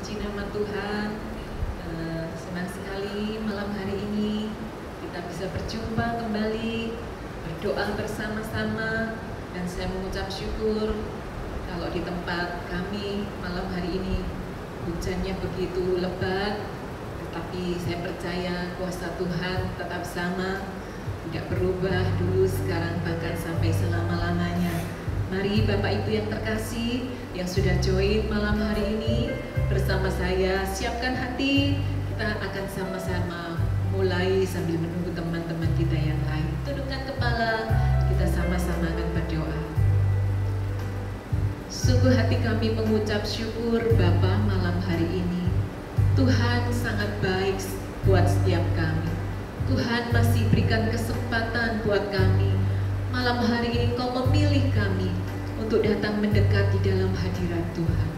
Puji nama Tuhan. Senang sekali malam hari ini kita bisa berjumpa kembali, berdoa bersama-sama, dan saya mengucap syukur kalau di tempat kami malam hari ini hujannya begitu lebat, tetapi saya percaya kuasa Tuhan tetap sama, tidak berubah dulu, sekarang, bahkan sampai selama-lamanya. Mari Bapak Ibu yang terkasih yang sudah join malam hari ini bersama saya, siapkan hati, kita akan sama-sama mulai sambil menunggu teman-teman kita yang lain. Tundukkan kepala, kita sama-sama akan berdoa. Sungguh hati kami mengucap syukur Bapa malam hari ini. Tuhan sangat baik buat setiap kami. Tuhan masih berikan kesempatan buat kami. Malam hari ini Engkau memilih kami untuk datang mendekat di dalam hadirat Tuhan.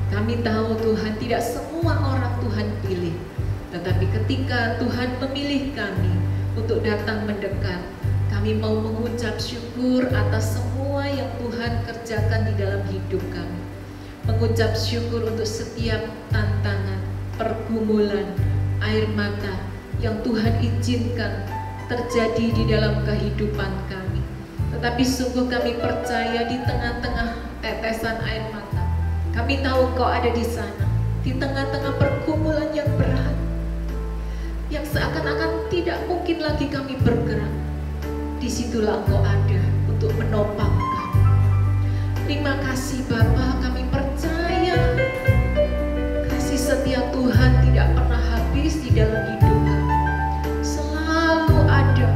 Kami tahu Tuhan tidak semua orang Tuhan pilih, tetapi ketika Tuhan memilih kami untuk datang mendekat, kami mau mengucap syukur atas semua yang Tuhan kerjakan di dalam hidup kami. Mengucap syukur untuk setiap tantangan, pergumulan, air mata yang Tuhan izinkan terjadi di dalam kehidupan kami. Tetapi sungguh kami percaya di tengah-tengah tetesan air mata, kami tahu Engkau ada di sana, di tengah-tengah pergumulan yang berat, yang seakan-akan tidak mungkin lagi kami bergerak. Disitulah Engkau ada untuk menopang kami. Terima kasih Bapa, kami percaya kasih setia Tuhan tidak pernah habis di dalam hidup kami. Selalu ada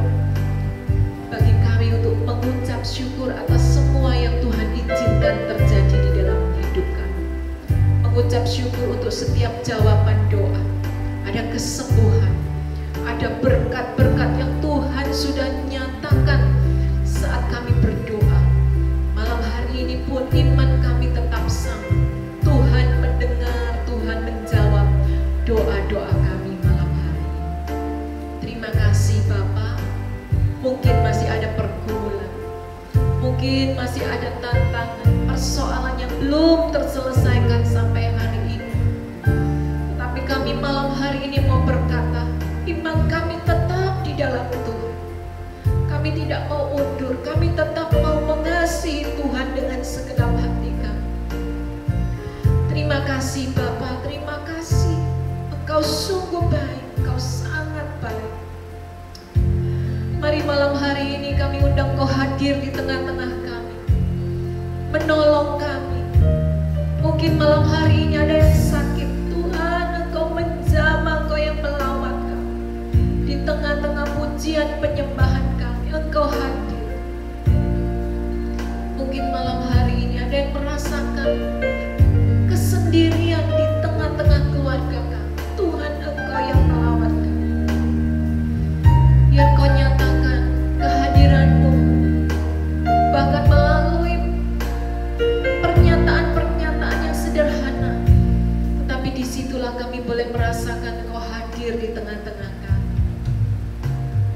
bagi kami untuk mengucap syukur atas semua yang Tuhan izinkan terjadi di dalam hidup kami. Mengucap syukur untuk setiap jawaban doa, ada kesembuhan, ada berkat-berkat yang Tuhan sudah nyatakan saat kami berdoa. Malam hari ini pun iman kami tetap sama. Tuhan mendengar, Tuhan menjawab doa-doa kami malam hari ini. Terima kasih Bapa. Mungkin masih ada pergumulan, mungkin masih ada tantangan, persoalan yang belum terselesaikan sampai hari ini. Tetapi kami malam hari ini mau berkata, iman kami tetap di dalam Tuhan. Kami tidak mau undur, kami tetap mau mengasihi Tuhan dengan segenap hati kami. Terima kasih Bapa, terima kasih. Engkau sungguh baik, Engkau sangat baik. Mari malam hari ini kami undang Kau hadir di tengah-tengah kami, menolong kami. Mungkin malam hari ini ada yang sakit, Tuhan Engkau menjamah, Engkau yang melawat kami. Di tengah-tengah pujian penyembahan kami, Engkau hadir. Mungkin malam hari ini ada yang merasakan kesendirian di tengah-tengah keluarga kami. Tuhan Engkau yang melawat kami. Biar Kau nyatakan kehadiran-Mu, bahkan melalui pernyataan-pernyataan yang sederhana, tetapi disitulah kami boleh merasakan Kau hadir di tengah-tengah kami.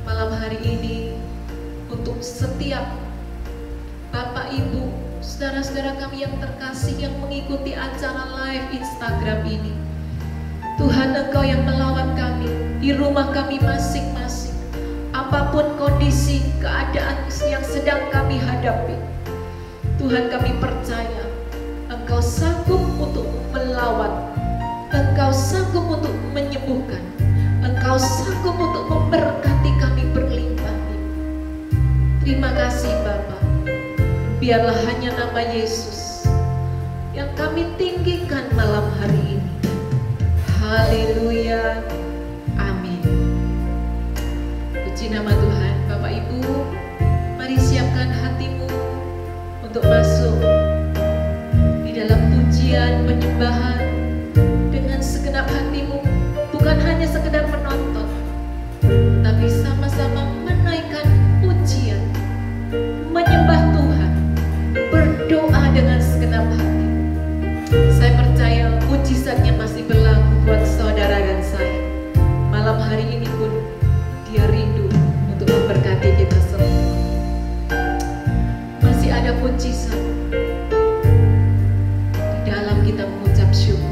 Malam hari ini untuk setiap Bapak Ibu, saudara-saudara kami yang terkasih yang mengikuti acara live Instagram ini, Tuhan Engkau yang melawat kami di rumah kami masing-masing. Apapun kondisi, keadaan yang sedang kami hadapi, Tuhan kami percaya Engkau sanggup untuk melawat, Engkau sanggup untuk menyembuhkan, Engkau sanggup untuk memberkati kami berlimpah-limpah. Terima kasih Bapa. Biarlah hanya nama Yesus yang kami tinggikan malam hari ini. Haleluya. Amin. Puji nama Tuhan. Bapak Ibu, mari siapkan hatimu untuk masuk di dalam pujian penyembahan dengan segenap hatimu. Bukan hanya sekedar menonton, tapi sama-sama menaikkan pujian, menyembah Tuhan, berdoa dengan segenap hati. Saya percaya mujizatnya masih berlaku buat saudara dan saya. Malam hari ini pun Dia rindu untuk memberkati kita semua. Masih ada mujizat di dalam kita mengucap syukur.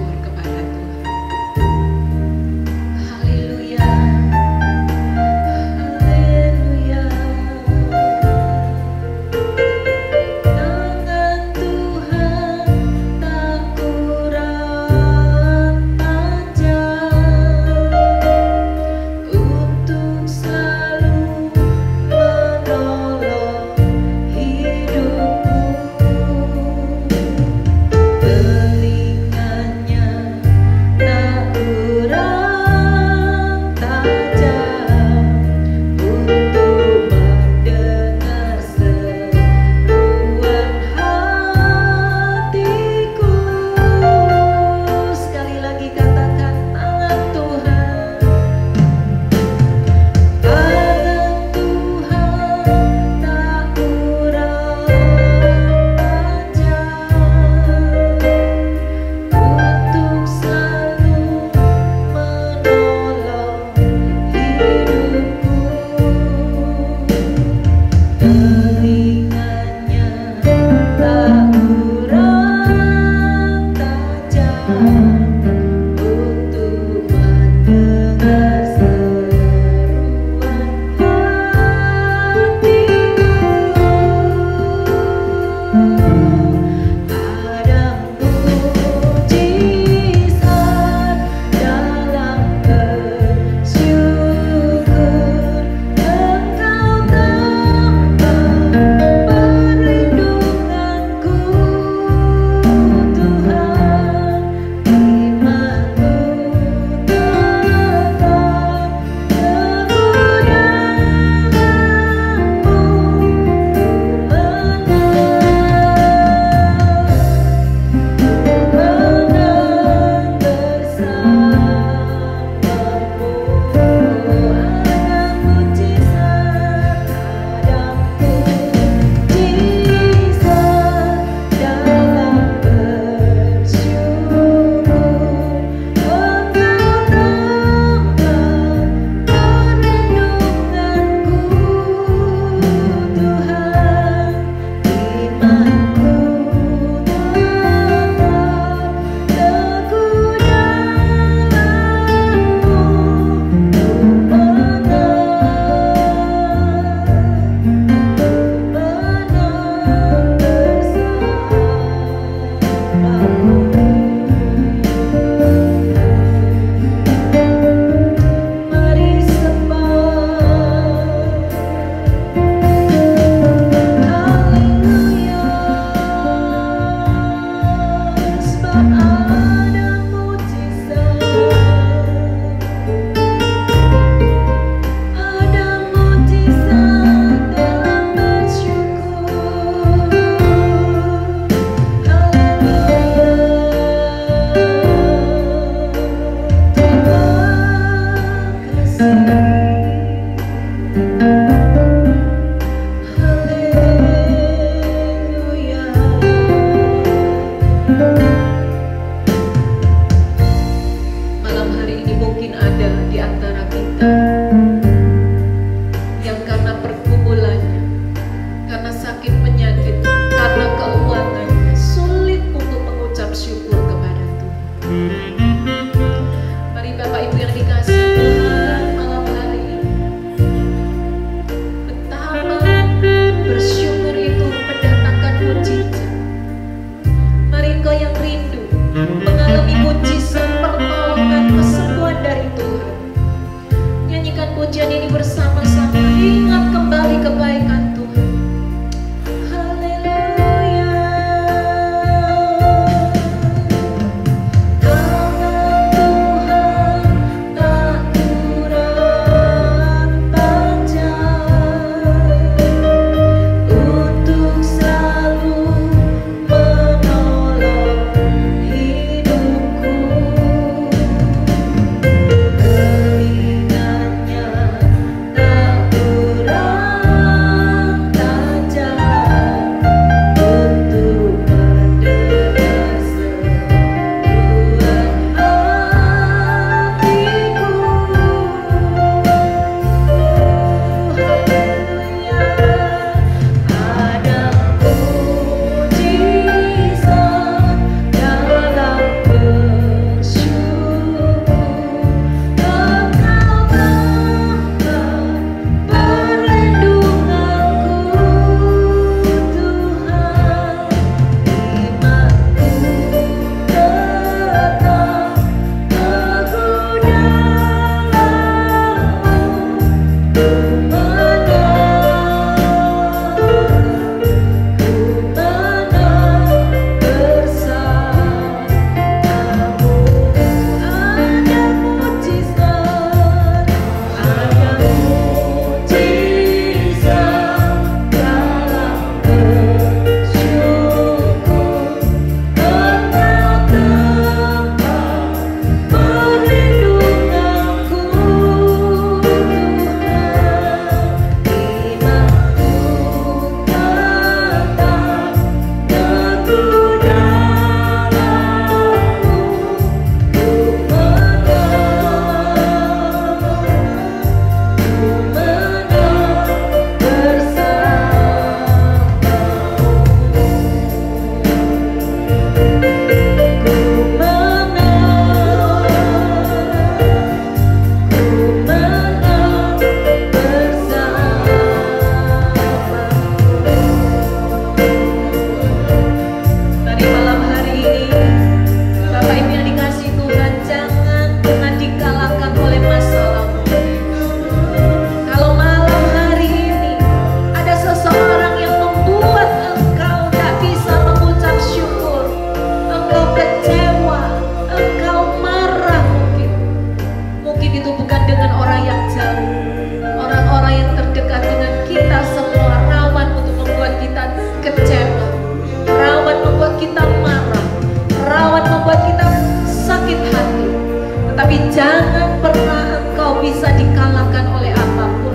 Jangan pernah engkau bisa dikalahkan oleh apapun.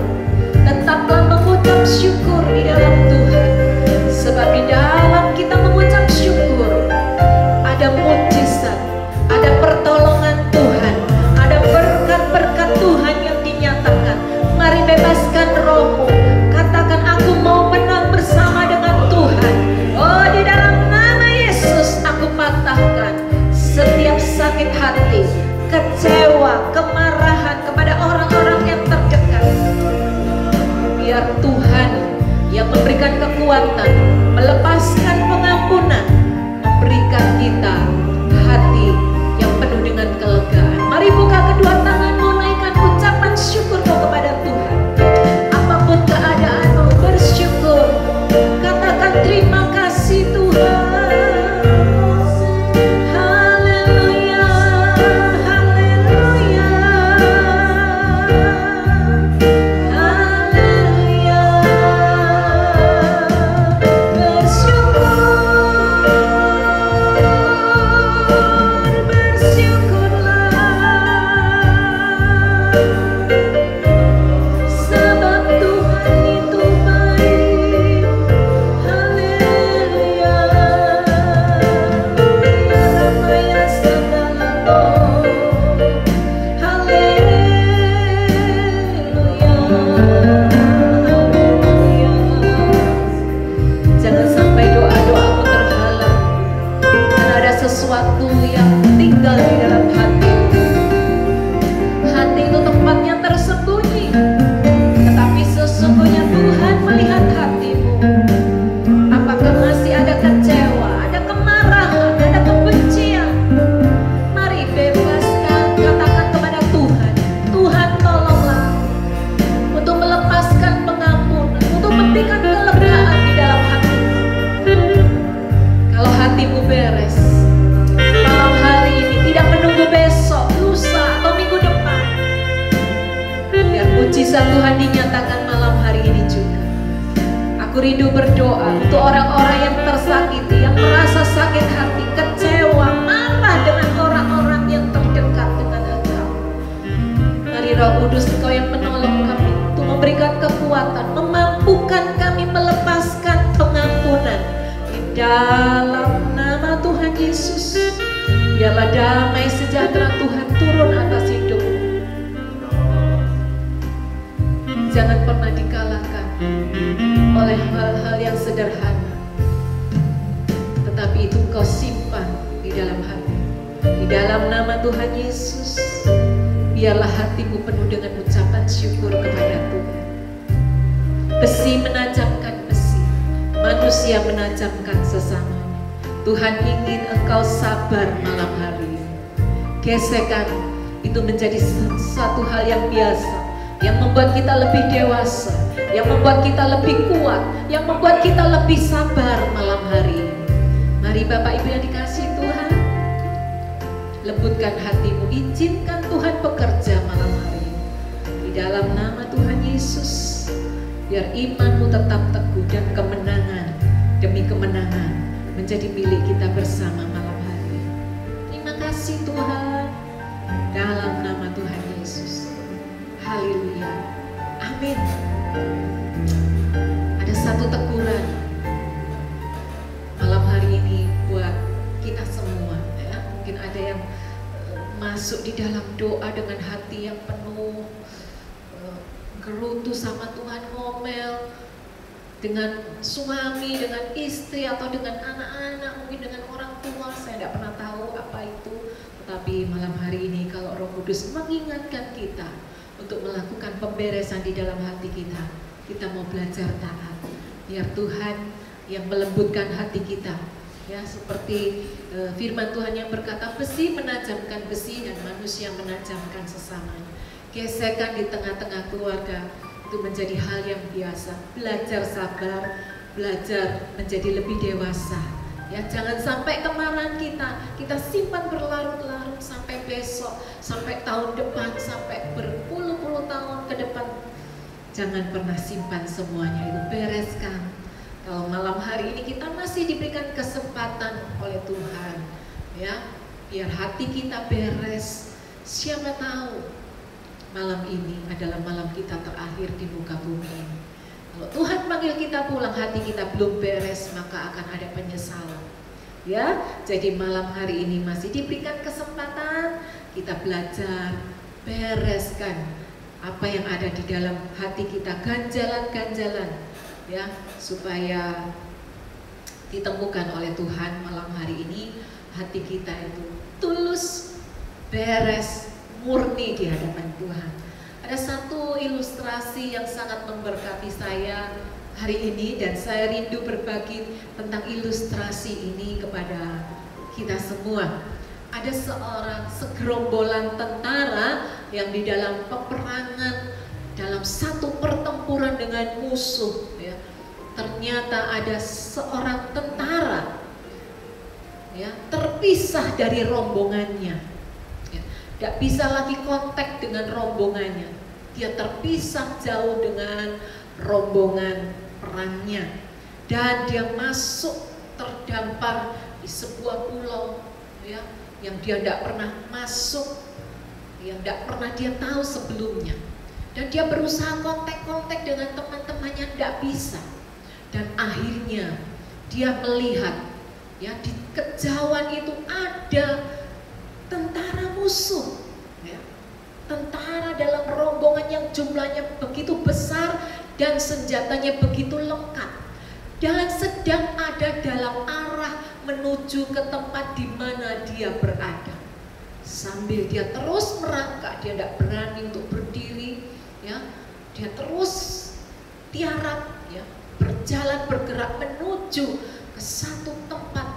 Tetaplah mengucap syukur di dalam Tuhan. Sebab di dalam kita mengucap syukur, ada mujizat, ada pertolongan Tuhan, ada berkat-berkat Tuhan yang dinyatakan. Mari bebaskan rohmu, katakan aku mau menang bersama dengan Tuhan. Oh, di dalam nama Yesus aku patahkan setiap sakit hati, kecewa, kemarahan kepada orang-orang yang terdekat. Biar Tuhan yang memberikan kekuatan, melepaskan pengampunan, memberikan kita hati yang penuh dengan kelegaan. Mari buka kedua tanganmu, naikkan ucapan syukurmu kepada Tuhan. Apapun keadaanmu, bersyukur. Katakan terima kasih Tuhan. Haleluya. yang tinggal di dalam hati. Hati itu tempatnya tersembunyi, tetapi sesungguhnya Tuhan melihat hatimu. Apakah masih ada kecewa, ada kemarahan, ada kebencian? Mari bebaskan, katakan kepada Tuhan, Tuhan tolonglah untuk melepaskan pengampunan, untuk memberikan kelegaan di dalam hatimu. Kalau hatimu beres, malam hari ini tidak menunggu besok, lusa atau minggu depan, biar mujizat Tuhan dinyatakan malam hari ini juga. Aku rindu berdoa untuk orang-orang yang tersakiti, yang merasa sakit hati, kecewa, marah dengan orang-orang yang terdekat dengan engkau. Mari Roh Kudus, Engkau yang menolong kami untuk memberikan kekuatan, memampukan kami melepaskan pengampunan. Di dalam nama Tuhan Yesus, biarlah damai sejahtera Tuhan turun atas hidupmu. Jangan pernah dikalahkan oleh hal-hal yang sederhana, tetapi itu kau simpan di dalam hati. Di dalam nama Tuhan Yesus, biarlah hatimu penuh dengan ucapan syukur kepada Tuhan. Besi menajamkan besi, manusia menajamkan sesamanya. Tuhan ingin engkau sabar malam hari ini. Gesekan itu menjadi satu hal yang biasa, yang membuat kita lebih dewasa, yang membuat kita lebih kuat, yang membuat kita lebih sabar malam hari ini. Mari Bapak Ibu yang dikasihi Tuhan, lembutkan hatimu, izinkan Tuhan bekerja malam hari ini. Di dalam nama Tuhan Yesus, biar imanmu tetap teguh dan kemenangan demi kemenangan menjadi milik kita bersama malam hari ini. Terima kasih Tuhan, dalam nama Tuhan Yesus. Haleluya. Amin. Ada satu teguran malam hari ini buat kita semua ya. Mungkin ada yang masuk di dalam doa dengan hati yang penuh gerutu sama Tuhan, ngomel dengan suami, dengan istri, atau dengan anak-anak, mungkin dengan orang tua. Saya tidak pernah tahu apa itu. Tetapi malam hari ini kalau Roh Kudus mengingatkan kita untuk melakukan pemberesan di dalam hati kita, kita mau belajar taat. Biar Tuhan yang melembutkan hati kita, ya, seperti firman Tuhan yang berkata, besi menajamkan besi dan manusia menajamkan sesamanya. Gesekan di tengah-tengah keluarga itu menjadi hal yang biasa. Belajar sabar, belajar menjadi lebih dewasa. Ya, jangan sampai kemarahan kita simpan berlarut-larut sampai besok, sampai tahun depan, sampai berpuluh-puluh tahun ke depan. Jangan pernah simpan semuanya itu, bereskan. Kalau malam hari ini kita masih diberikan kesempatan oleh Tuhan, ya, biar hati kita beres. Siapa tahu malam ini adalah malam kita terakhir di muka bumi ini. Kalau Tuhan panggil kita pulang, hati kita belum beres, maka akan ada penyesalan. Ya, jadi malam hari ini masih diberikan kesempatan kita belajar, bereskan apa yang ada di dalam hati kita, ganjalan-ganjalan, ya, supaya ditemukan oleh Tuhan malam hari ini. Hati kita itu tulus, beres, murni di hadapan Tuhan. Ada satu ilustrasi yang sangat memberkati saya hari ini, dan saya rindu berbagi tentang ilustrasi ini kepada kita semua. Ada segerombolan tentara yang di dalam peperangan, dalam satu pertempuran dengan musuh, ya. Ternyata ada seorang tentara, ya, terpisah dari rombongannya. Tidak bisa lagi kontak dengan rombongannya. Dia terpisah jauh dengan rombongan perangnya. Dan dia masuk terdampar di sebuah pulau, ya, yang dia tidak pernah masuk, yang tidak pernah dia tahu sebelumnya. Dan dia berusaha kontak-kontak dengan teman-temannya, tidak bisa. Dan akhirnya dia melihat, ya, di kejauhan itu ada tentara musuh, ya. Tentara dalam rombongan yang jumlahnya begitu besar dan senjatanya begitu lengkap, dan sedang ada dalam arah menuju ke tempat di mana dia berada. Sambil dia terus merangkak, dia tidak berani untuk berdiri, ya. Dia terus tiarap, ya, berjalan bergerak menuju ke satu tempat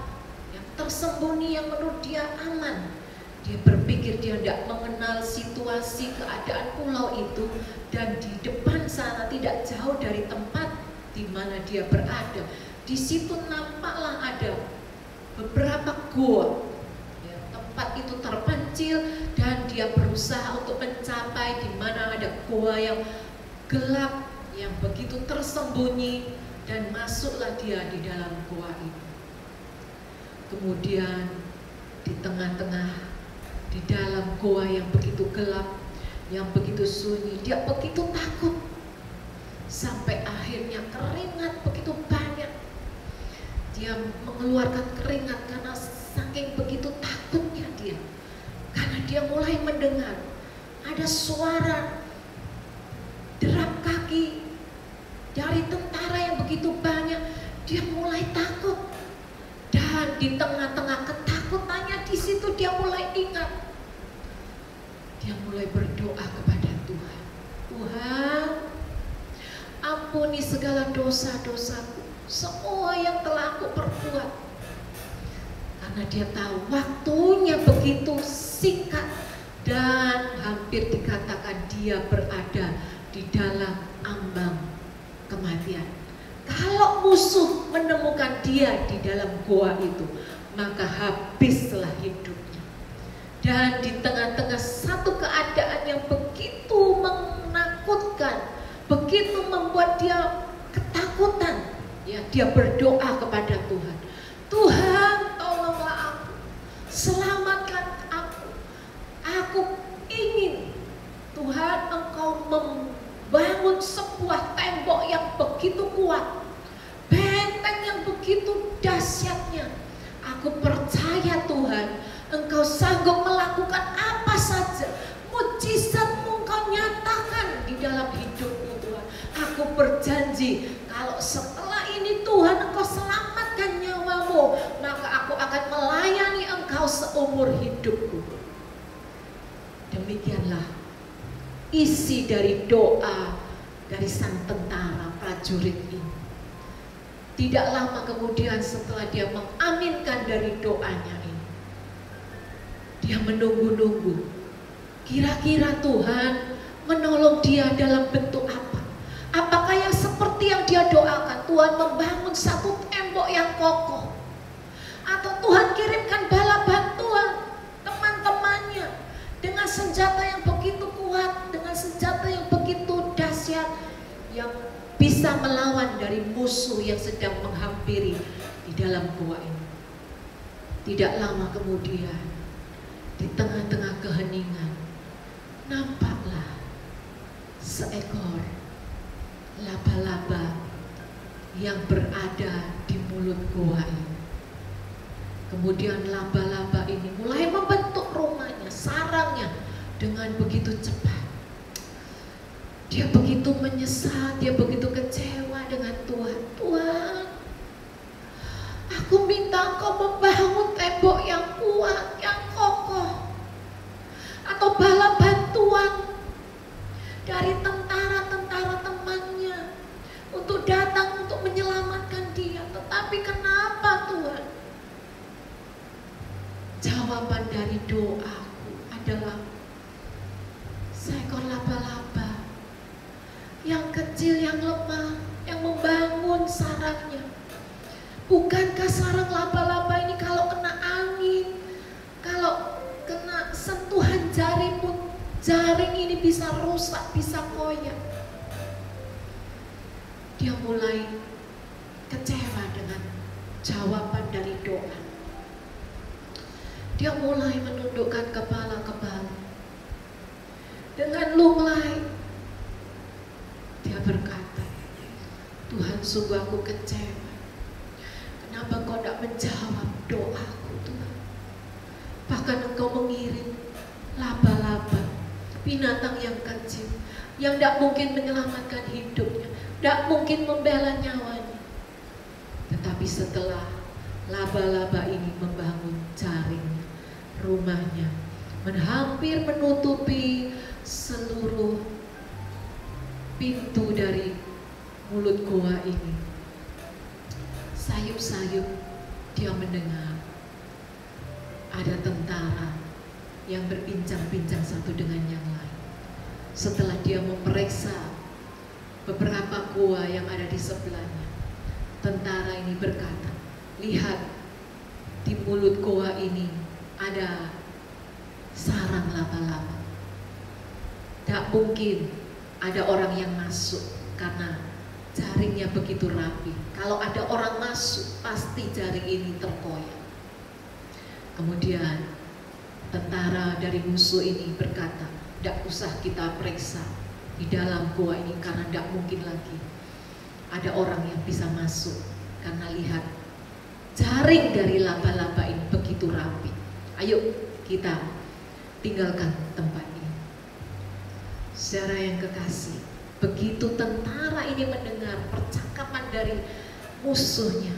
yang tersembunyi yang menurut dia aman. Dia berpikir dia tidak mengenal situasi keadaan pulau itu, dan di depan sana tidak jauh dari tempat di mana dia berada. Di situ nampaklah ada beberapa gua. Ya, tempat itu terpencil dan dia berusaha untuk mencapai di mana ada gua yang gelap, yang begitu tersembunyi, dan masuklah dia di dalam gua itu. Kemudian di tengah-tengah, di dalam gua yang begitu gelap, yang begitu sunyi, dia begitu takut. Sampai akhirnya keringat begitu banyak. Dia mengeluarkan keringat karena saking begitu takutnya dia. Karena dia mulai mendengar ada suara derap kaki dari tentara yang begitu banyak. Dia mulai takut. Dan di tengah-tengah ketakutannya di situ dia mulai ingat. Dia mulai berdoa kepada Tuhan. Tuhan, ampuni segala dosa-dosaku, semua yang telah aku perbuat. Karena dia tahu waktunya begitu singkat dan hampir dikatakan dia berada di dalam ambang kematian. Kalau musuh menemukan dia di dalam goa itu, maka habislah hidupnya. Dan di tengah-tengah satu keadaan yang begitu menakutkan, begitu membuat dia ketakutan, ya, dia berdoa kepada Tuhan. Tuhan, tolonglah aku, selamatkan aku. Aku ingin Tuhan Engkau membangun sebuah tembok yang begitu kuat, benteng yang begitu dahsyatnya. Aku percaya Tuhan, Engkau sanggup melakukan apa saja. Mujizat-Mu Engkau nyatakan di dalam hidupku Tuhan. Aku berjanji kalau setelah ini Tuhan Engkau selamatkan nyawamu, maka aku akan melayani Engkau seumur hidupku. Demikianlah isi dari doa dari sang tentara prajurit ini. Tidak lama kemudian setelah dia mengaminkan dari doanya ini, dia menunggu-nunggu. Kira-kira Tuhan menolong dia dalam bentuk apa? Apakah yang seperti yang dia doakan, Tuhan membangun satu tembok yang kokoh? Atau Tuhan kirimkan bala bantuan teman-temannya dengan senjata yang begitu kuat, dengan senjata yang begitu dahsyat, yang bisa melawan dari musuh yang sedang menghampiri di dalam gua ini. Tidak lama kemudian, di tengah-tengah keheningan, nampaklah seekor laba-laba yang berada di mulut gua ini. Kemudian laba-laba ini mulai membentuk rumahnya, sarangnya dengan begitu cepat. Dia begitu menyesal, dia begitu kecewa dengan Tuhan. Tuhan, aku minta Engkau membangun tembok yang kuat, yang kokoh, atau bala bantuan dari tentara-tentara temannya untuk datang untuk menyelamatkan dia. Tetapi kenapa Tuhan? Jawaban dari doaku adalah seekor laba-laba yang kecil, yang lemah, yang membangun sarangnya. Bukankah sarang laba-laba ini kalau kena angin, kalau kena sentuhan jari pun jaring ini bisa rusak, bisa koyak? Dia mulai kecewa dengan jawaban dari doa. Dia mulai menundukkan kepala ke bawah. Dengan lunglai dia berkata, Tuhan, sungguh aku kecewa. Kenapa Engkau tidak menjawab doaku Tuhan? Bahkan Engkau mengirim laba-laba, binatang yang kecil, yang tidak mungkin menyelamatkan hidupnya, tidak mungkin membela nyawanya. Tetapi setelah laba-laba ini membangun jaringnya, rumahnya, hampir menutupi seluruh pintu dari mulut goa ini. Sayup-sayup dia mendengar ada tentara yang berbincang-bincang satu dengan yang lain. Setelah dia memeriksa beberapa goa yang ada di sebelahnya, tentara ini berkata, lihat, di mulut goa ini ada sarang laba-laba. Tak mungkin ada orang yang masuk karena jaringnya begitu rapi. Kalau ada orang masuk, pasti jaring ini terkoyak. Kemudian tentara dari musuh ini berkata, tidak usah kita periksa di dalam goa ini karena tidak mungkin lagi ada orang yang bisa masuk, karena lihat jaring dari laba-laba ini begitu rapi. Ayo kita tinggalkan tempat ini. Saudara yang kekasih, begitu tentara ini mendengar percakapan dari musuhnya,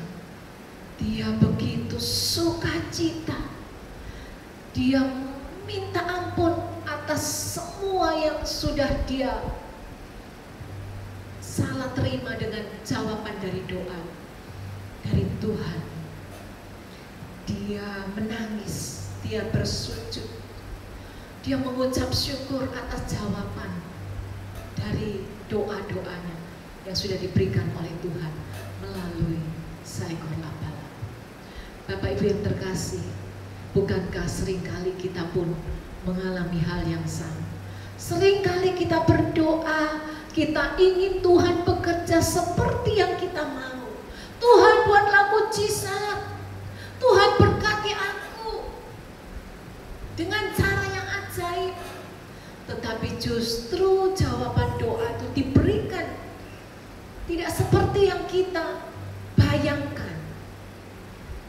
dia begitu sukacita. Dia minta ampun atas semua yang sudah dia salah terima dengan jawaban dari doa dari Tuhan. Dia menangis, dia bersujud, dia mengucap syukur atas jawaban dari doa-doanya yang sudah diberikan oleh Tuhan melalui seekor laba-laba. Bapak Ibu yang terkasih, bukankah seringkali kita pun mengalami hal yang sama? Seringkali kita berdoa, kita ingin Tuhan bekerja seperti yang kita mau. Tuhan buatlah mujizat, Tuhan berkati aku dengan cara yang ajaib. Tetapi justru jawaban doa itu diberikan tidak seperti yang kita bayangkan.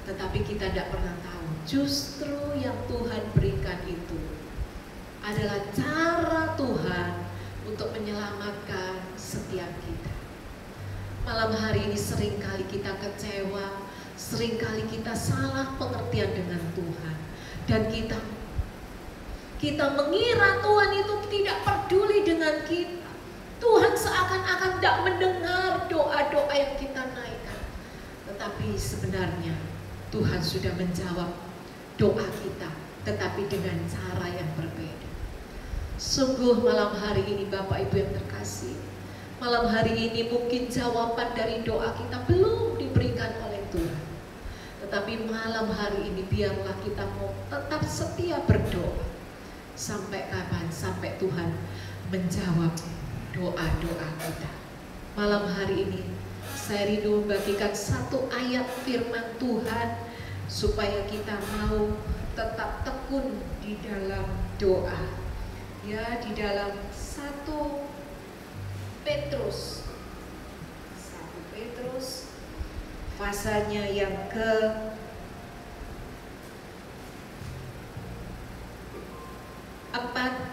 Tetapi kita tidak pernah tahu, justru yang Tuhan berikan itu adalah cara Tuhan untuk menyelamatkan setiap kita. Malam hari ini seringkali kita kecewa, seringkali kita salah pengertian dengan Tuhan, dan kita mengira Tuhan itu tidak peduli dengan kita. Tuhan seakan-akan tidak mendengar doa-doa yang kita naikkan. Tetapi sebenarnya Tuhan sudah menjawab doa kita, tetapi dengan cara yang berbeda. Sungguh malam hari ini Bapak Ibu yang terkasih, malam hari ini mungkin jawaban dari doa kita belum diberikan oleh Tuhan. Tetapi malam hari ini biarlah kita mau tetap setia berdoa. Sampai kapan? Sampai Tuhan menjawab doa-doa kita. Malam hari ini saya rindu membagikan satu ayat firman Tuhan supaya kita mau tetap tekun di dalam doa. Ya, di dalam 1 Petrus pasalnya yang ke-4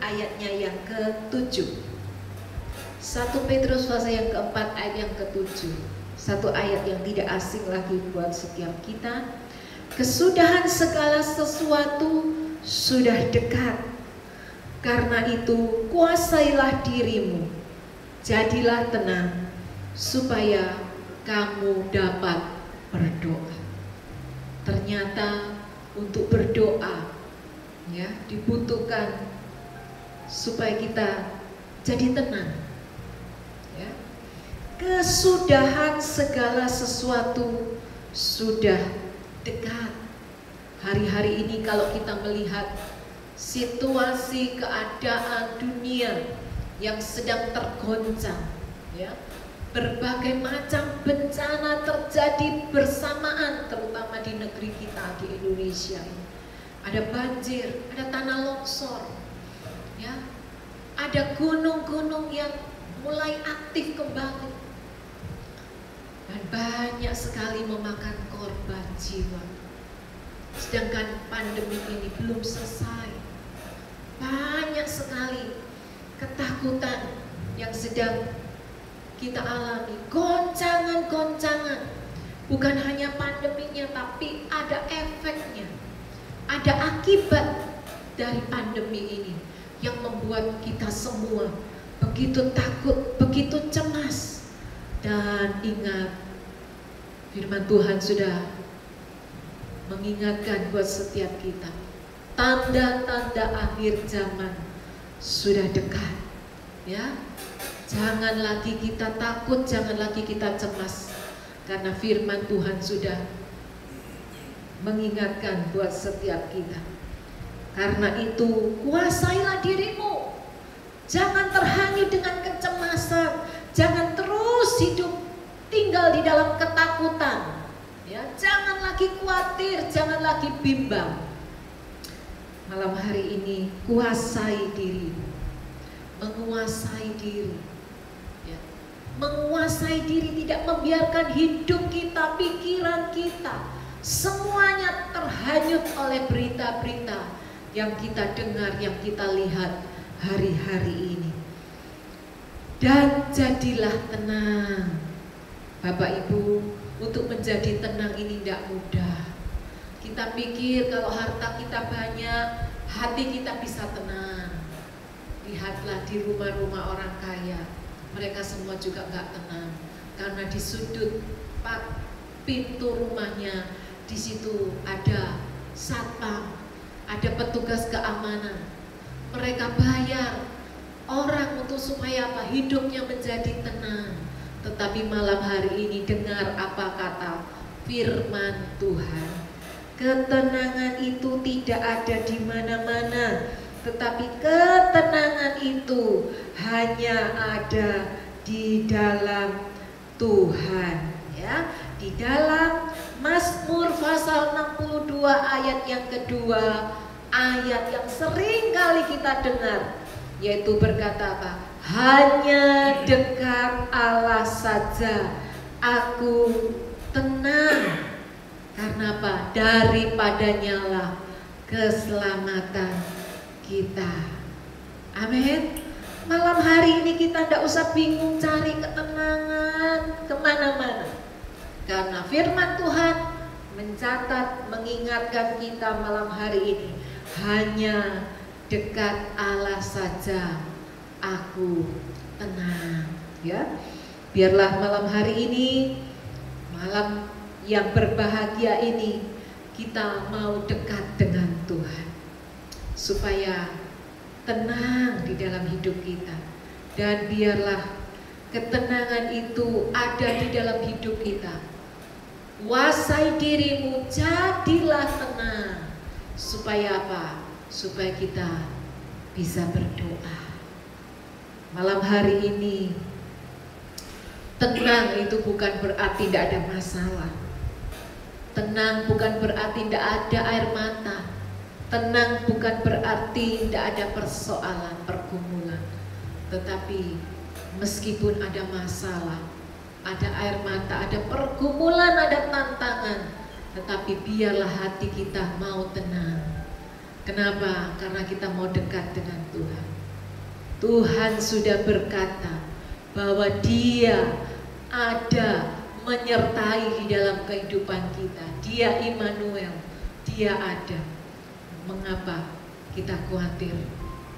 ayatnya yang ke-7. 1 Petrus pasal yang ke-4 ayat yang ke-7. Satu ayat yang tidak asing lagi buat setiap kita. Kesudahan segala sesuatu sudah dekat. Karena itu kuasailah dirimu, jadilah tenang, supaya kamu dapat berdoa. Ternyata untuk berdoa ya dibutuhkan supaya kita jadi tenang. Ya. Kesudahan segala sesuatu sudah dekat. Hari-hari ini kalau kita melihat situasi keadaan dunia yang sedang tergoncang, ya, berbagai macam bencana terjadi bersamaan, terutama di negeri kita di Indonesia ini. Ada banjir, ada tanah longsor, ya, ada gunung-gunung yang mulai aktif kembali, dan banyak sekali memakan korban jiwa. Sedangkan pandemi ini belum selesai. Banyak sekali ketakutan yang sedang kita alami, goncangan-goncangan Bukan hanya pandeminya, tapi ada efeknya, ada akibat dari pandemi ini yang membuat kita semua begitu takut, begitu cemas. Dan ingat, firman Tuhan sudah mengingatkan buat setiap kita, tanda-tanda akhir zaman sudah dekat. Ya, jangan lagi kita takut, jangan lagi kita cemas, karena firman Tuhan sudah mengingatkan buat setiap kita. Karena itu, kuasailah dirimu. Jangan terhanyut dengan kecemasan. Jangan terus hidup tinggal di dalam ketakutan. Ya, jangan lagi khawatir, jangan lagi bimbang. Malam hari ini, kuasai diri. Menguasai diri. Ya. Menguasai diri, tidak membiarkan hidup kita, pikiran kita, semuanya terhanyut oleh berita-berita yang kita dengar, yang kita lihat hari-hari ini. Dan jadilah tenang. Bapak Ibu, untuk menjadi tenang ini tidak mudah. Kita pikir kalau harta kita banyak, hati kita bisa tenang. Lihatlah di rumah-rumah orang kaya, mereka semua juga nggak tenang. Karena di sudut pintu rumahnya, di situ ada satpam, ada petugas keamanan. Mereka bayar orang untuk supaya apa? Hidupnya menjadi tenang. Tetapi malam hari ini dengar apa kata firman Tuhan. Ketenangan itu tidak ada di mana-mana, tetapi ketenangan itu hanya ada di dalam Tuhan. Ya, di dalam Mazmur pasal 62 ayat yang kedua, ayat yang sering kali kita dengar, yaitu berkata apa? Hanya dekat Allah saja aku tenang. Karena apa? Daripadanya lah keselamatan kita. Amin. Malam hari ini kita tidak usah bingung cari ketenangan kemana-mana. Karena firman Tuhan mencatat, mengingatkan kita malam hari ini, hanya dekat Allah saja aku tenang. Ya, biarlah malam hari ini, malam yang berbahagia ini, kita mau dekat dengan Tuhan, supaya tenang di dalam hidup kita. Dan biarlah ketenangan itu ada di dalam hidup kita. Kuasai dirimu, jadilah tenang. Supaya apa? Supaya kita bisa berdoa. Malam hari ini, tenang itu bukan berarti tidak ada masalah. Tenang bukan berarti tidak ada air mata. Tenang bukan berarti tidak ada persoalan, pergumulan. Tetapi meskipun ada masalah, ada air mata, ada pergumulan, ada tantangan, tetapi biarlah hati kita mau tenang. Kenapa? Karena kita mau dekat dengan Tuhan. Tuhan sudah berkata bahwa Dia ada menyertai di dalam kehidupan kita. Dia Immanuel, Dia ada. Mengapa kita khawatir?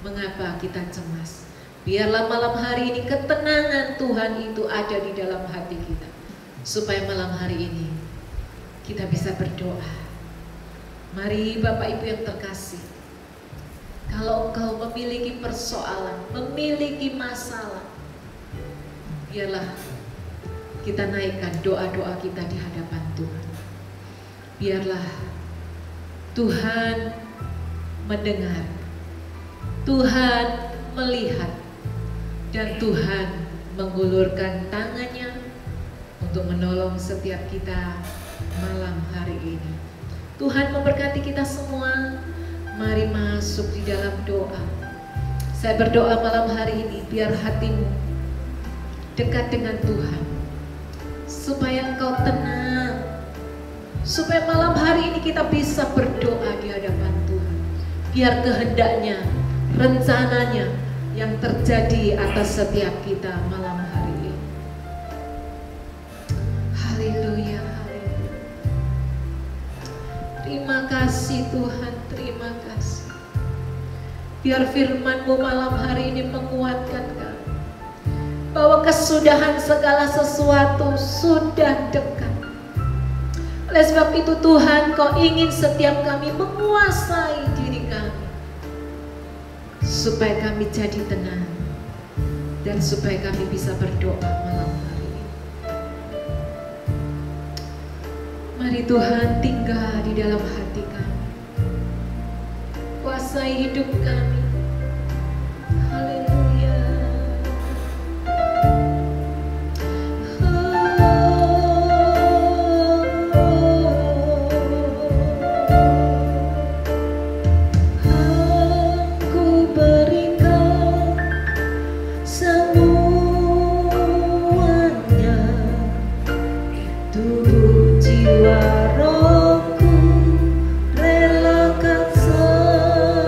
Mengapa kita cemas? Biarlah malam hari ini ketenangan Tuhan itu ada di dalam hati kita, supaya malam hari ini kita bisa berdoa. Mari Bapak Ibu yang terkasih, kalau engkau memiliki persoalan, memiliki masalah, biarlah kita naikkan doa-doa kita di hadapan Tuhan. Biarlah Tuhan mendengar, Tuhan melihat, dan Tuhan mengulurkan tangannya untuk menolong setiap kita malam hari ini. Tuhan memberkati kita semua. Mari masuk di dalam doa. Saya berdoa malam hari ini, biar hatimu dekat dengan Tuhan, supaya engkau tenang, supaya malam hari ini kita bisa berdoa di hadapan Tuhan. Biar kehendaknya, rencananya yang terjadi atas setiap kita malam hari ini. Haleluya, haleluya. Terima kasih Tuhan, terima kasih. Biar firman-Mu malam hari ini menguatkan kami, bahwa kesudahan segala sesuatu sudah dekat. Oleh sebab itu Tuhan, Kau ingin setiap kami menguasai diri kami, supaya kami jadi tenang, dan supaya kami bisa berdoa malam hari ini. Mari Tuhan tinggal di dalam hati kami, kuasai hidup kami. Haleluya. Aku berikan semuanya, tubuh, jiwa, rohku, relakan semuanya.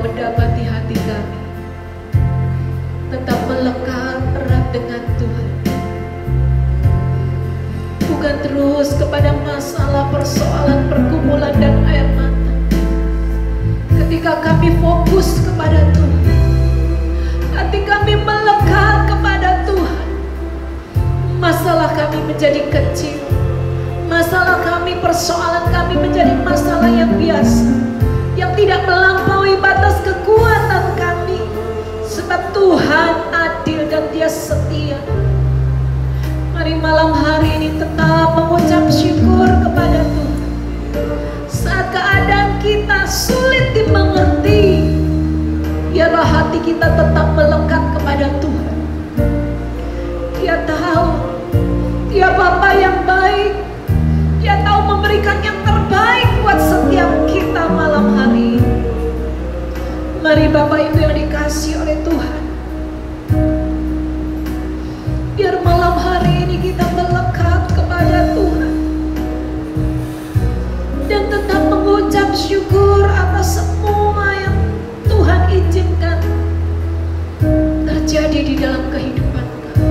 mendapati hati kami tetap melekat erat dengan Tuhan, bukan terus kepada masalah, persoalan, pergumulan, dan air mata. Ketika kami fokus kepada Tuhan, hati kami melekat kepada Tuhan, masalah kami menjadi kecil, masalah kami, persoalan kami menjadi masalah yang biasa, yang tidak melampaui batas kekuatan kami, sebab Tuhan adil dan Dia setia. Mari malam hari ini tetap mengucap syukur kepada Tuhan. Saat keadaan kita sulit dimengerti, biarlah hati kita tetap melekat kepada Tuhan. Dia tahu, Dia Bapa yang baik, Dia tahu memberikan yang terbaik buat setiap kita malam hari ini. Mari Bapak Ibu yang dikasihi oleh Tuhan, biar malam hari ini kita melekat kepada Tuhan dan tetap mengucap syukur atas semua yang Tuhan izinkan terjadi di dalam kehidupan kami.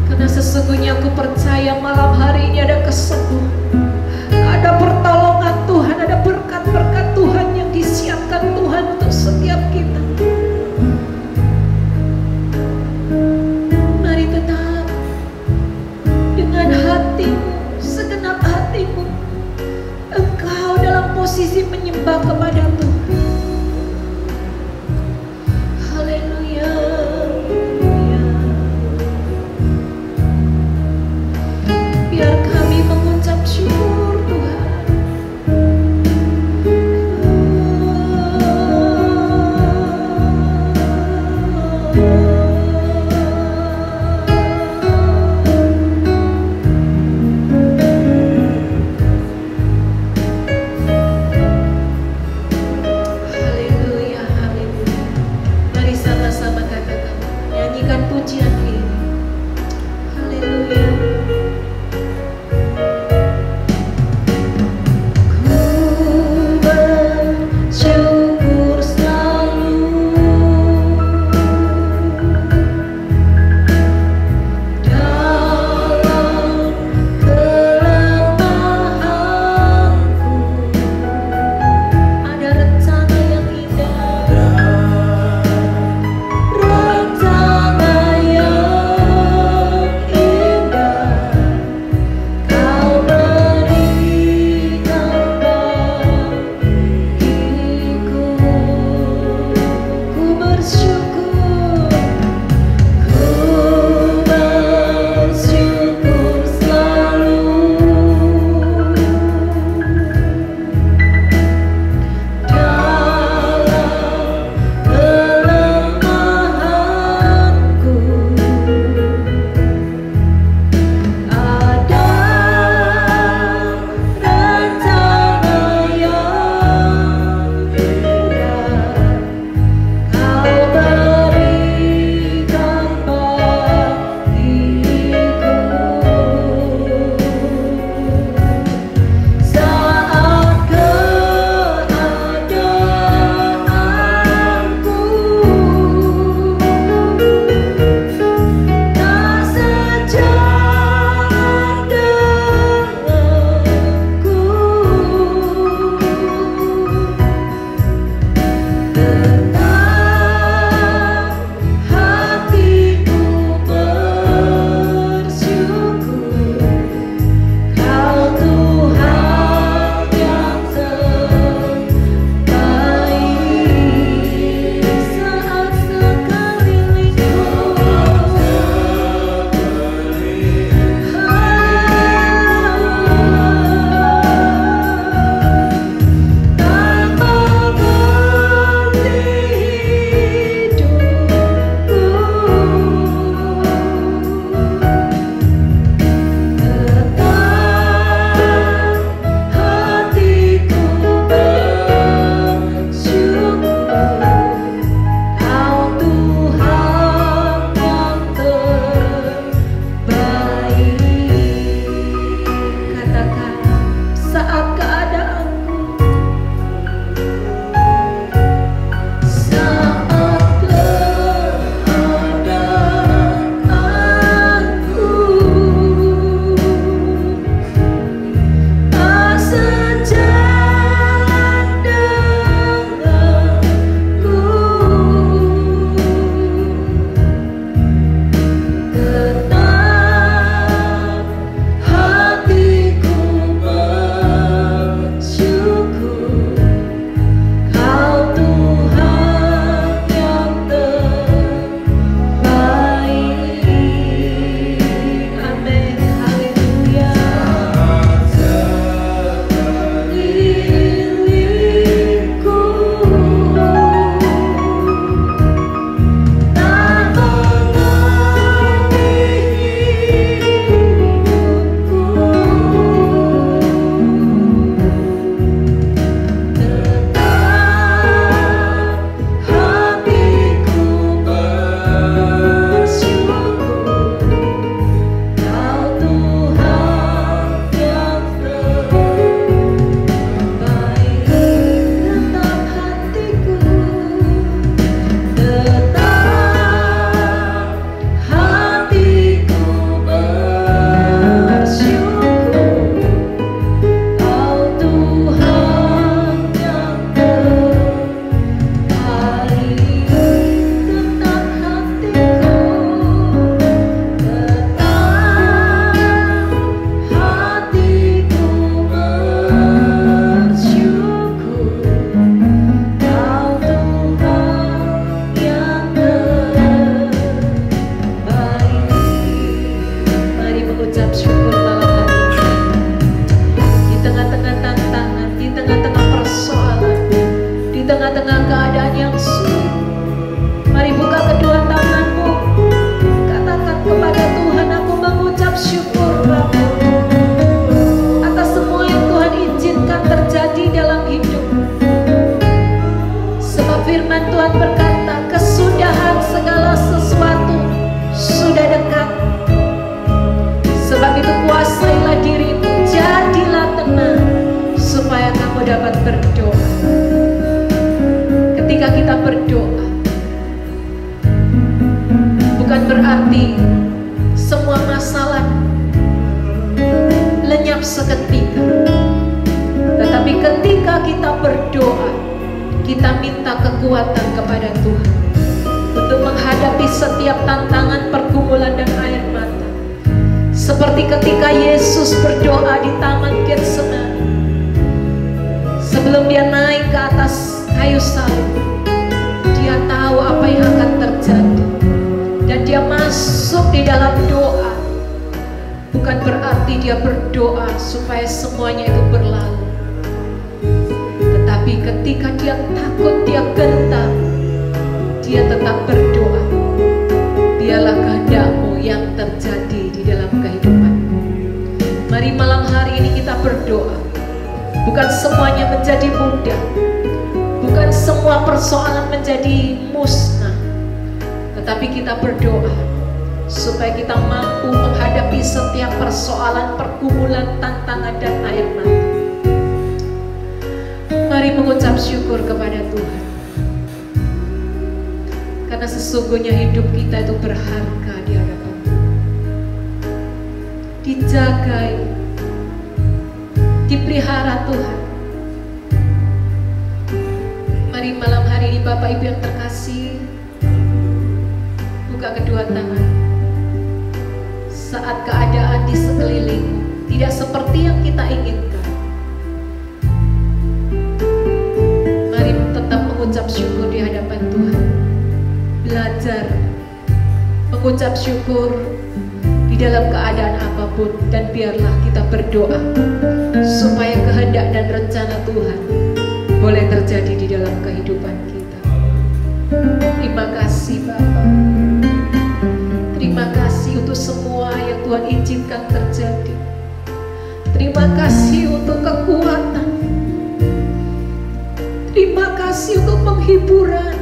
Karena sesungguhnya aku percaya malam hari ini ada kesembuhan, ada pertolongan Tuhan, ada berkat-berkat Tuhan yang disiapkan Tuhan untuk setiap kita. Mari tetap dengan hatimu, segenap hatimu, firman Tuhan berkata, kesudahan segala sesuatu sudah dekat. Sebab itu kuasailah dirimu, jadilah tenang, supaya kamu dapat berdoa. Ketika kita berdoa, bukan berarti semua masalah lenyap seketika. Tetapi ketika kita berdoa, kita minta kekuatan kepada Tuhan untuk menghadapi setiap tantangan, pergumulan, dan air mata. Seperti ketika Yesus berdoa di Taman Getsemani, sebelum dia naik ke atas kayu salib, dia tahu apa yang akan terjadi, dan dia masuk di dalam doa. Bukan berarti dia berdoa supaya semuanya itu berlalu, tetapi ketika dia takut, dia gentar, dia tetap berdoa. Biarlah kehendak-Mu yang terjadi di dalam kehidupanku. Mari malam hari ini kita berdoa. Bukan semuanya menjadi mudah, bukan semua persoalan menjadi musnah, tetapi kita berdoa supaya kita mampu menghadapi setiap persoalan, pergumulan, tantangan, dan air mata. Mari mengucap syukur kepada Tuhan, karena sesungguhnya hidup kita itu berharga di hadapan Tuhan. Dijagai, dipelihara Tuhan. Mari malam hari ini Bapak Ibu yang terkasih, buka kedua tangan. Saat keadaan di sekelilingmu tidak seperti yang kita inginkan, mari tetap mengucap syukur di hadapan Tuhan. Belajar mengucap syukur di dalam keadaan apapun, dan biarlah kita berdoa supaya kehendak dan rencana Tuhan boleh terjadi di dalam kehidupan kita. Terima kasih Bapa. Terima kasih untuk semua yang Tuhan izinkan terjadi. Terima kasih untuk kekuatan. Terima kasih untuk penghiburan.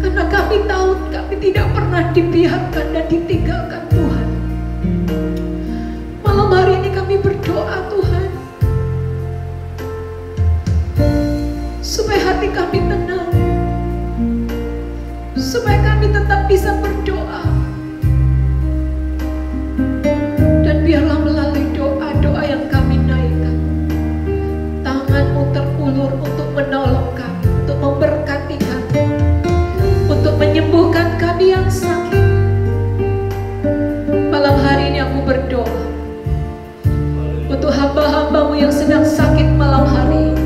Karena kami tahu kami tidak pernah dibiarkan dan ditinggalkan Tuhan. Malam hari ini kami berdoa Tuhan, supaya hati kami tenang, supaya kami tetap bisa berdoa. Dan biarlah melalui doa-doa yang kami naikkan, tangan-Mu terulur untuk menolong kami, untuk memberkati kami, untuk menyembuhkan kami yang sakit. Malam hari ini aku berdoa untuk hamba-hamba-Mu yang sedang sakit malam hari ini,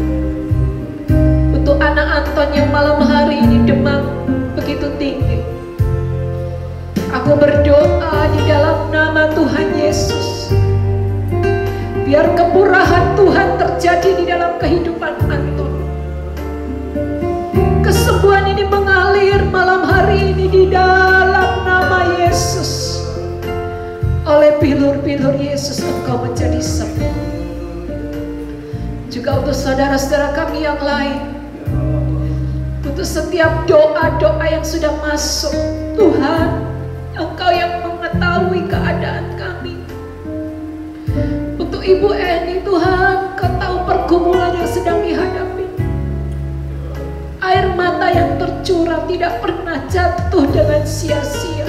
untuk anak Anton yang malam hari ini demam begitu tinggi. Aku berdoa di dalam nama Tuhan Yesus, biar kemurahan Tuhan terjadi di dalam kehidupan Anton. Kesembuhan ini mengalir malam hari ini di dalam nama Yesus. Oleh bilur-bilur Yesus engkau menjadi sembuh. Juga untuk saudara-saudara kami yang lain, untuk setiap doa-doa yang sudah masuk, Tuhan, Engkau yang mengetahui keadaan kami. Untuk Ibu Eni, Tuhan, Kau tahu pergumulan yang sedang dihadapi. Air mata yang tercurah tidak pernah jatuh dengan sia-sia.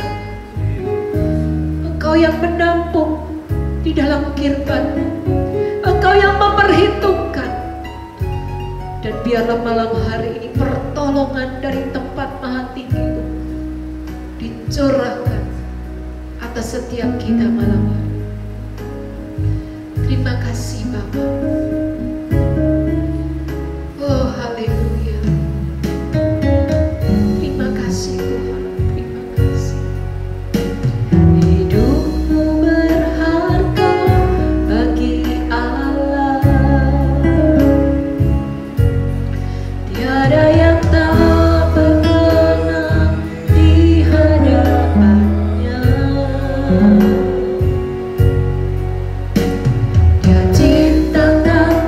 Engkau yang menampung di dalam kirban-Mu, Engkau yang memperhitungkan. Dan biarlah malam hari ini pertolongan dari tempat maha tinggi itu dicurahkan atas setiap kita malam hari. Terima kasih Bapa. Oh haleluya. Terima kasih Tuhan. Terima kasih. Hidupmu berharga bagi Allah. Tiada yang tak berkenan di hadapannya. Dia ciptakan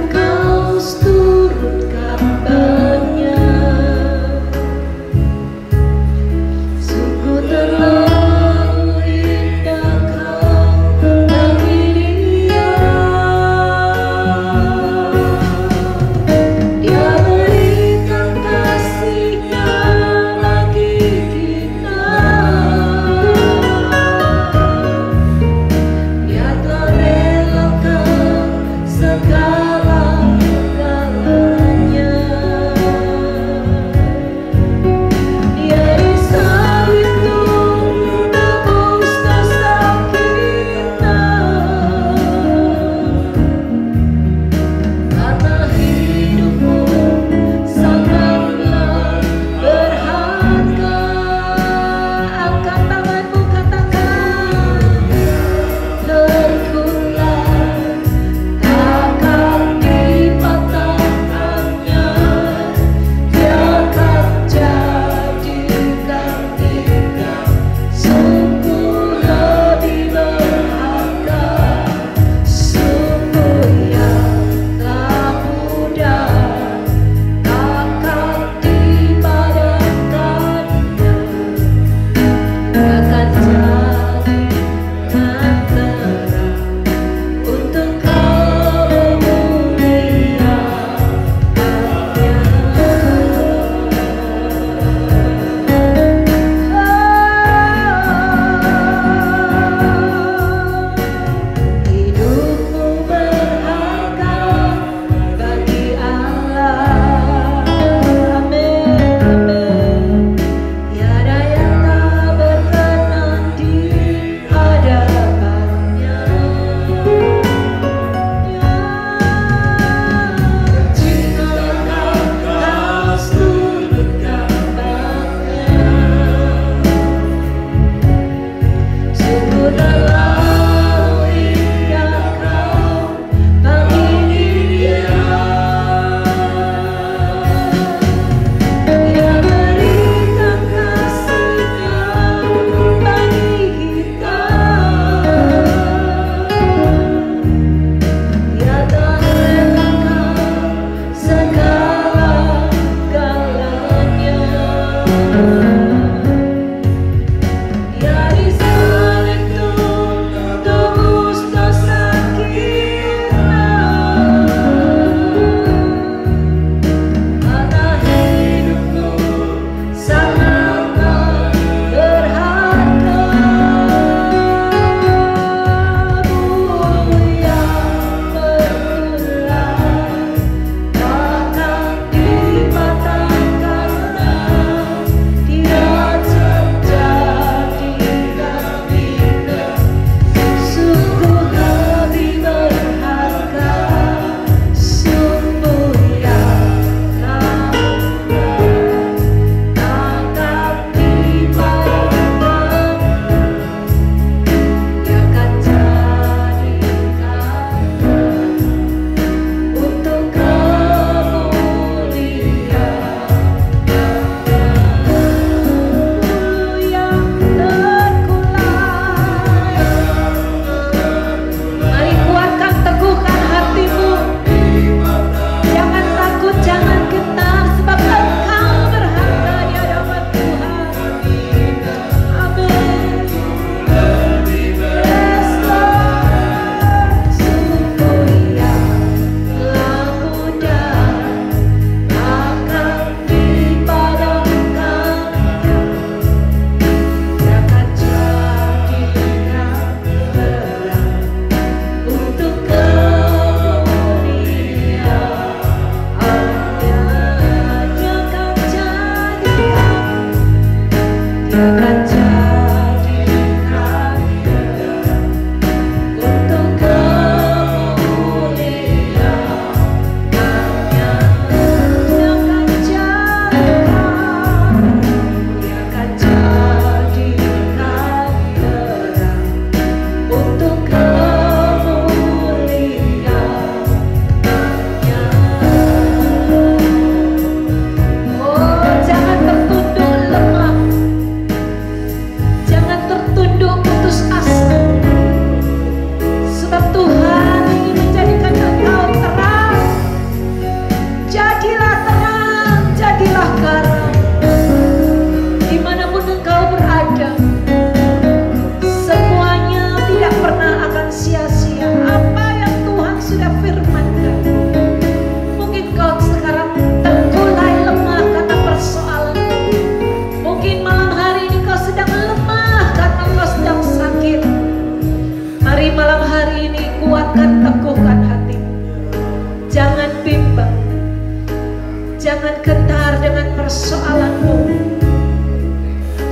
Jangan gentar dengan persoalanmu.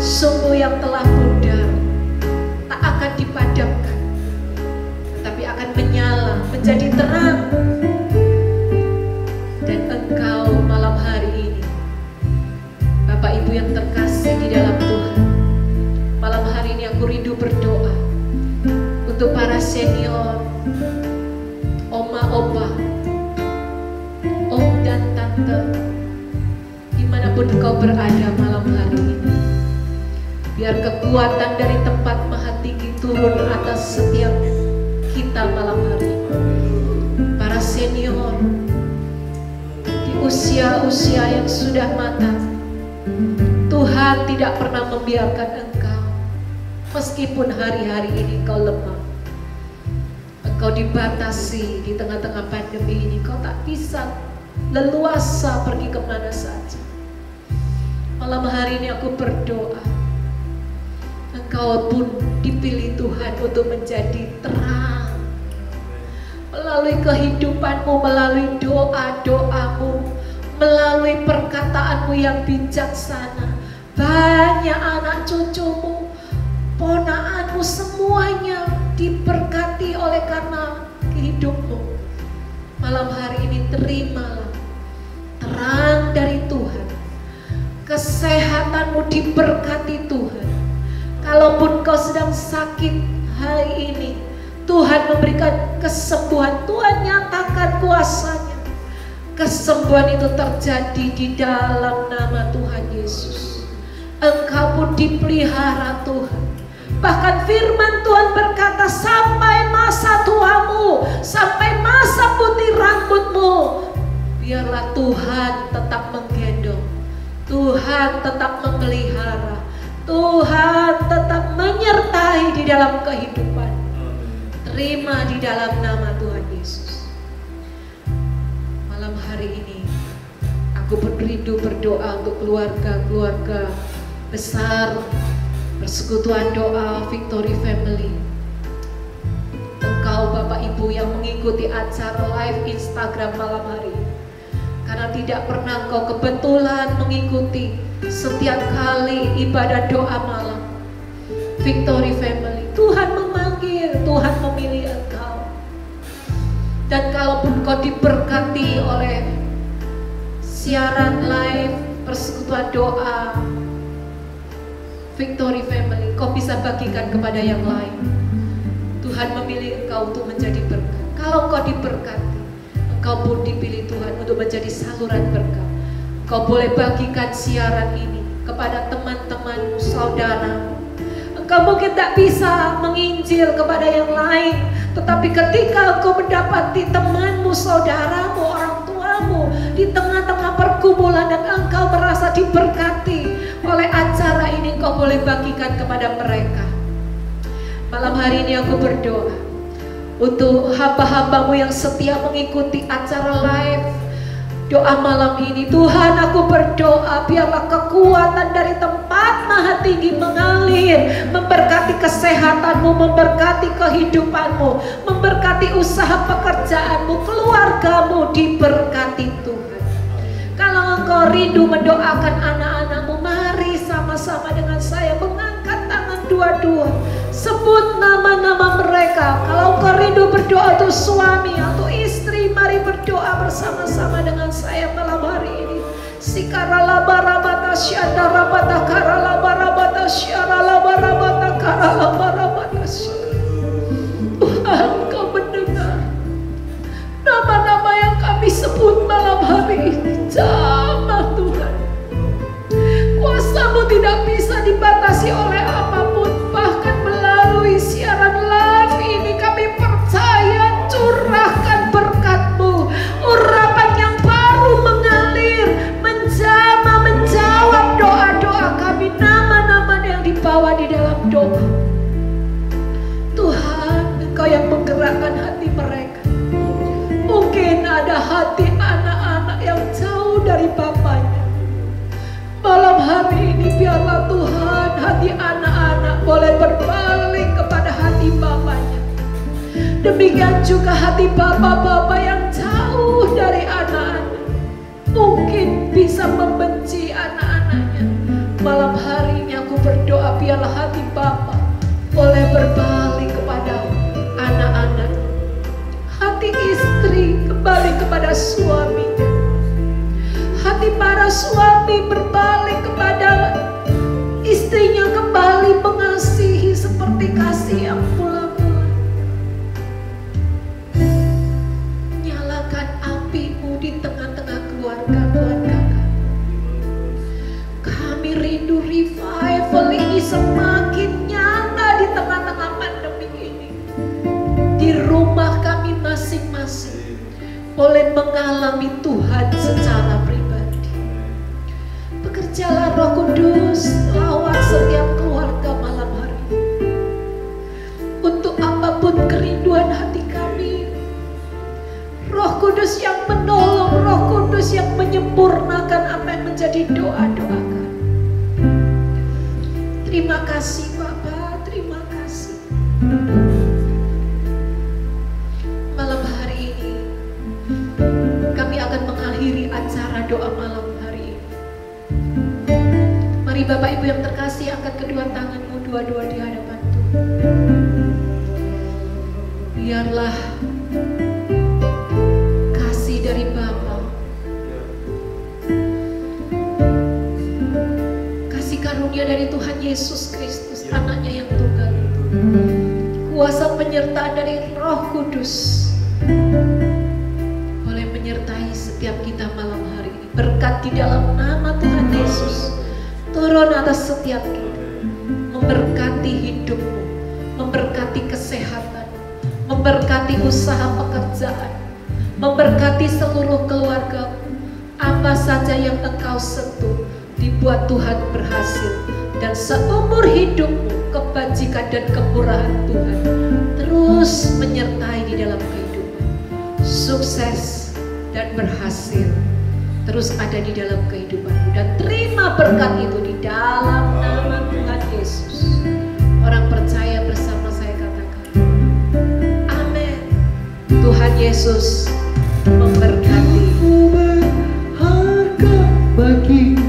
Sumbu yang telah pudar tak akan dipadamkan, tetapi akan menyala menjadi terang. Dan engkau malam hari ini, Bapak Ibu yang terkasih di dalam Tuhan, malam hari ini aku rindu berdoa untuk para senior, oma, opa, om dan tante, dimanapun engkau berada malam hari ini. Biar kekuatan dari tempat Maha Tinggi turun atas setiap kita malam hari ini. Para senior di usia-usia yang sudah matang, Tuhan tidak pernah membiarkan engkau. Meskipun hari-hari ini engkau lemah, engkau dibatasi di tengah-tengah pandemi ini, engkau tak bisa leluasa pergi kemana saja. Malam hari ini aku berdoa, engkau pun dipilih Tuhan untuk menjadi terang melalui kehidupanmu, melalui doa-doamu, melalui perkataanmu yang bijaksana. Banyak anak cucumu, ponakanmu, semuanya diberkati oleh karena hidupmu. Malam hari ini terimalah terang dari Tuhan. Kesehatanmu diberkati Tuhan. Kalaupun kau sedang sakit hari ini, Tuhan memberikan kesembuhan. Tuhan nyatakan kuasa-Nya. Kesembuhan itu terjadi di dalam nama Tuhan Yesus. Engkau pun dipelihara Tuhan. Bahkan firman Tuhan berkata, sampai masa tuamu, sampai masa putih rambutmu, biarlah Tuhan tetap menggendong, Tuhan tetap memelihara, Tuhan tetap menyertai di dalam kehidupan. Terima di dalam nama Tuhan Yesus. Malam hari ini aku rindu berdoa untuk keluarga-keluarga besar Persekutuan Doa Victory Family. Engkau Bapak Ibu yang mengikuti acara live Instagram malam hari ini, karena tidak pernah engkau kebetulan mengikuti setiap kali ibadah doa malam Victory Family, Tuhan memanggil, Tuhan memilih engkau. Dan kalaupun kau diberkati oleh siaran live Persekutuan Doa Victory Family, kau bisa bagikan kepada yang lain. Tuhan memilih engkau untuk menjadi berkat. Kalau engkau diberkati, engkau pun dipilih Tuhan untuk menjadi saluran berkat. Engkau boleh bagikan siaran ini kepada teman-temanmu, saudaramu. Engkau mungkin tak bisa menginjil kepada yang lain, tetapi ketika engkau mendapati temanmu, saudaramu, orang tuamu di tengah-tengah pergumulan dan engkau merasa diberkati oleh acara ini, engkau boleh bagikan kepada mereka. Malam hari ini aku berdoa untuk hamba-hambamu yang setia mengikuti acara live doa malam ini. Tuhan, aku berdoa biarlah kekuatan dari tempat Maha Tinggi mengalir, memberkati kesehatanmu, memberkati kehidupanmu, memberkati usaha pekerjaanmu, keluargamu diberkati Tuhan. Kalau engkau rindu mendoakan anak-anakmu, mari sama-sama dengan saya mengangkat tangan dua-dua, sebut nama-nama mereka. Kalau engkau rindu berdoa untuk suami atau istri, mari berdoa bersama-sama dengan saya malam hari ini. Sikarala barabata syada rabata karala barabata syarala barabata karala barabata syara. Tuhan, engkau mendengar nama-nama yang kami sebut malam hari ini. Jamah Tuhan, kuasa-Mu tidak bisa dibatasi oleh apapun. Bahkan melalui siaran live ini kami percaya curahkan berkat-Mu, urapan yang baru mengalir, menjawab doa-doa kami, nama-nama yang dibawa di dalam doa. Tuhan, Engkau yang menggerakkan hati mereka. Mungkin ada hati anak-anak yang jauh dari bapaknya. Malam hari ini biarlah Tuhan hati anak-anak boleh berbalik kepada hati bapaknya. Demikian juga hati bapak-bapak yang jauh dari anak-anak. mungkin bisa membenci anak-anaknya. Malam hari ini aku berdoa biarlah hati Bapa boleh berbalik kepada anak-anak, hati istri kembali kepada suaminya, hati para suami berbalik kepada istrinya, kembali mengasihi seperti kasih yang mula-mula. Nyalakan apimu di tengah-tengah keluarga-keluarga kami. Rindu revival ini semakin nyata di tengah-tengah pandemi ini. Di rumah kami masing-masing boleh mengalami Tuhan secara pribadi. Bekerjalah Roh Kudus lawat setiap keluarga malam hari ini. Untuk apapun kerinduan hati kami, Roh Kudus yang menolong, Roh Kudus yang menyempurnakan apa yang menjadi doa-doa kami. Terima kasih Bapa, terima kasih. Malam hari ini kami akan mengakhiri acara doa malam hari ini. Mari Bapak Ibu yang terkasih, angkat kedua tanganmu dua-dua di hadapan Tuhan. Biarlah kasih dari Bapa, kasih karunia dari Tuhan Yesus Kristus, anaknya yang tunggal, kuasa penyertaan dari Roh Kudus boleh menyertai setiap kita malam hari ini. Berkat di dalam nama Tuhan Yesus turun atas setiap kita, memberkati hidupmu, memberkati kesehatan, memberkati usaha pekerjaan, memberkati seluruh keluargamu. Apa saja yang engkau sentuh dibuat Tuhan berhasil, dan seumur hidupmu kebajikan dan kemurahan Tuhan terus menyertai di dalam kehidupan. Sukses dan berhasil terus ada di dalam kehidupanmu, dan terima berkat itu di dalam nama Tuhan Yesus. Orang percaya bersama saya katakan amin. Tuhan Yesus memberkati. Berharga bagi